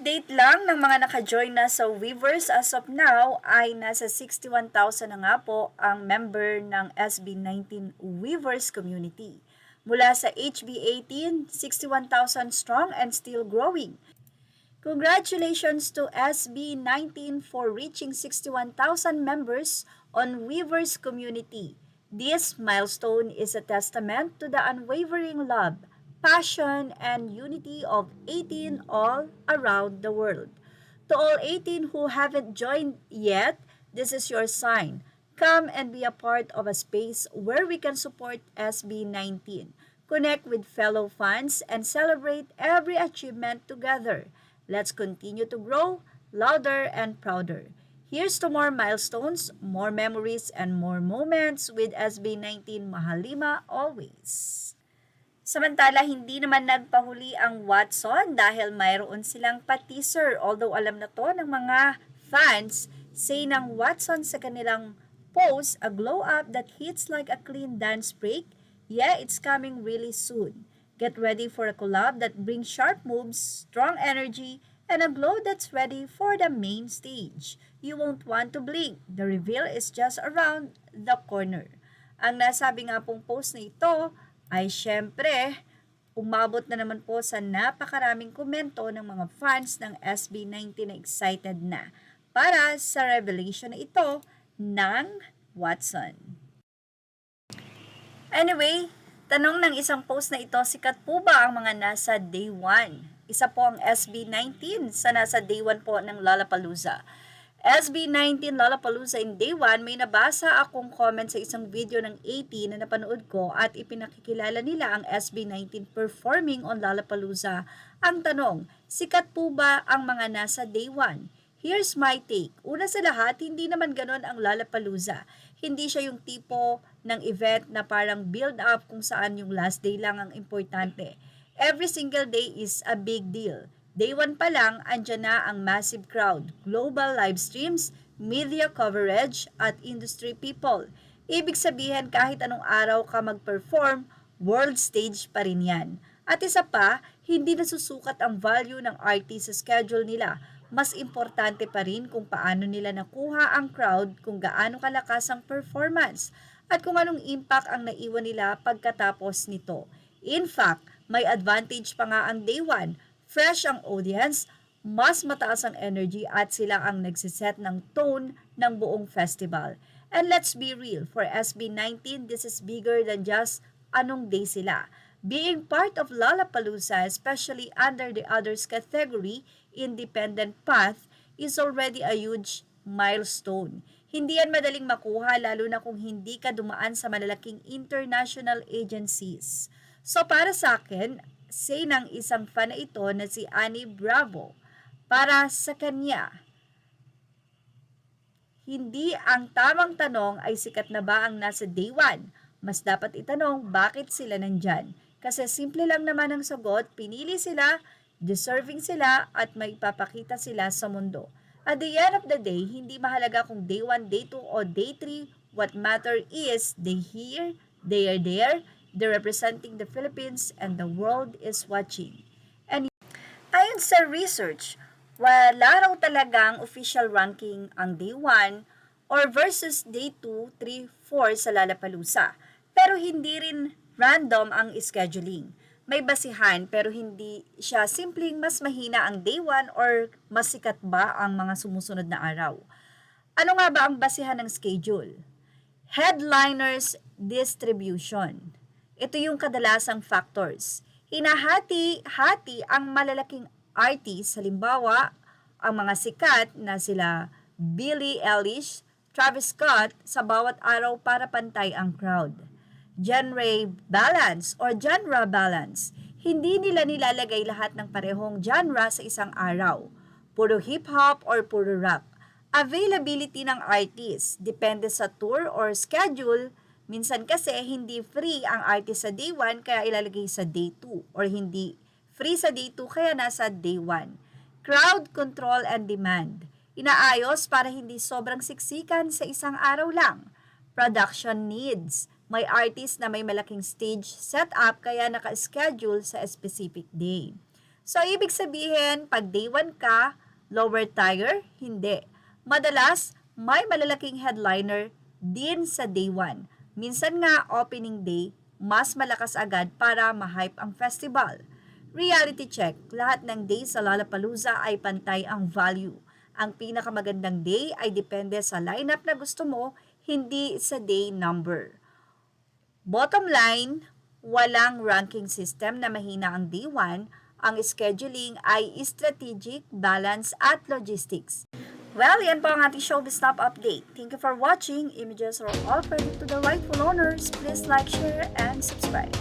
Update lang ng mga naka-join na sa Weavers as of now ay nasa 61,000 na nga po ang member ng SB19 Weavers community. Mula sa HB18, 61,000 strong and still growing. Congratulations to SB19 for reaching 61,000 members on Weavers community. This milestone is a testament to the unwavering love, passion, and unity of 18 all around the world. To all 18 who haven't joined yet, this is your sign. Come and be a part of a space where we can support SB19, connect with fellow fans, and celebrate every achievement together. Let's continue to grow louder and prouder. Here's to more milestones, more memories, and more moments with SB19 Mahalima always. Samantala, hindi naman nagpahuli ang Watson dahil mayroon silang pa-teaser. Although alam na to ng mga fans, say ng Watson sa kanilang post, a glow up that hits like a clean dance break. Yeah, it's coming really soon. Get ready for a collab that brings sharp moves, strong energy, and a glow that's ready for the main stage. You won't want to blink. The reveal is just around the corner. Ang nasabi nga pong post na ito ay syempre, umabot na naman po sa napakaraming komento ng mga fans ng SB19 na excited na para sa revelation na ito ng Watson. Anyway, tanong ng isang post na ito, sikat po ba ang mga nasa day 1? Isa po ang SB19 sa nasa day 1 po ng Lollapalooza. SB19 Lollapalooza in day 1, may nabasa akong comment sa isang video ng 80 na napanood ko at ipinakikilala nila ang SB19 performing on Lollapalooza. Ang tanong, sikat po ba ang mga nasa day 1? Here's my take. Una sa lahat, hindi naman ganon ang Lollapalooza. Hindi siya yung tipo ng event na parang build up kung saan yung last day lang ang importante. Every single day is a big deal. Day 1 pa lang, andyan na ang massive crowd, global live streams, media coverage, at industry people. Ibig sabihin kahit anong araw ka mag-perform, world stage pa rin yan. At isa pa, hindi nasusukat ang value ng artist sa schedule nila. Mas importante pa rin kung paano nila nakuha ang crowd, kung gaano kalakas ang performance, at kung anong impact ang naiwan nila pagkatapos nito. In fact, may advantage pa nga ang day 1. Fresh ang audience, mas mataas ang energy at sila ang nagsiset ng tone ng buong festival. And let's be real, for SB19, this is bigger than just anong day sila. Being part of Lollapalooza, especially under the others category, independent path, is already a huge milestone. Hindi yan madaling makuha lalo na kung hindi ka dumaan sa malalaking international agencies. So para sa akin, say ng isang fan na ito na si Annie Bravo, para sa kanya, hindi ang tamang tanong ay sikat na ba ang nasa day 1. Mas dapat itanong bakit sila nandyan. Kasi simple lang naman ang sagot, pinili sila, deserving sila, at may papakita sila sa mundo. At the end of the day, hindi mahalaga kung day 1, day 2, o day 3. What matter is they here, they are there, they're representing the Philippines, and the world is watching. And ayon sa research, wala raw talagang official ranking ang day 1 or versus day 2, 3, 4 sa Lollapalooza. Pero hindi rin random ang scheduling. May basihan pero hindi siya simpleng mas mahina ang day 1 or mas sikat ba ang mga sumusunod na araw. Ano nga ba ang basihan ng schedule? Headliners distribution. Ito yung kadalasang factors. Hinahati-hati ang malalaking artists, halimbawa, ang mga sikat na sila Billie Eilish, Travis Scott sa bawat araw para pantay ang crowd. Genre balance or genre balance. Hindi nila nilalagay lahat ng parehong genre sa isang araw. Puro hip-hop or puro rock. Availability ng artist. Depende sa tour or schedule. Minsan kasi hindi free ang artist sa day 1 kaya ilalagay sa day 2 or hindi free sa day 2 kaya nasa day 1. Crowd control and demand. Inaayos para hindi sobrang siksikan sa isang araw lang. Production needs. May artist na may malaking stage setup kaya naka-schedule sa specific day. So, ibig sabihin, pag day 1 ka, lower tier, hindi. Madalas, may malalaking headliner din sa day 1. Minsan nga, opening day, mas malakas agad para ma-hype ang festival. Reality check, lahat ng day sa Lollapalooza ay pantay ang value. Ang pinakamagandang day ay depende sa lineup na gusto mo, hindi sa day number. Bottom line, walang ranking system na mahina ang day 1. Ang scheduling ay strategic, balance at logistics. Well, yan po ang ating showbiz top update. Thank you for watching. Images are all credit to the rightful owners. Please like, share, and subscribe.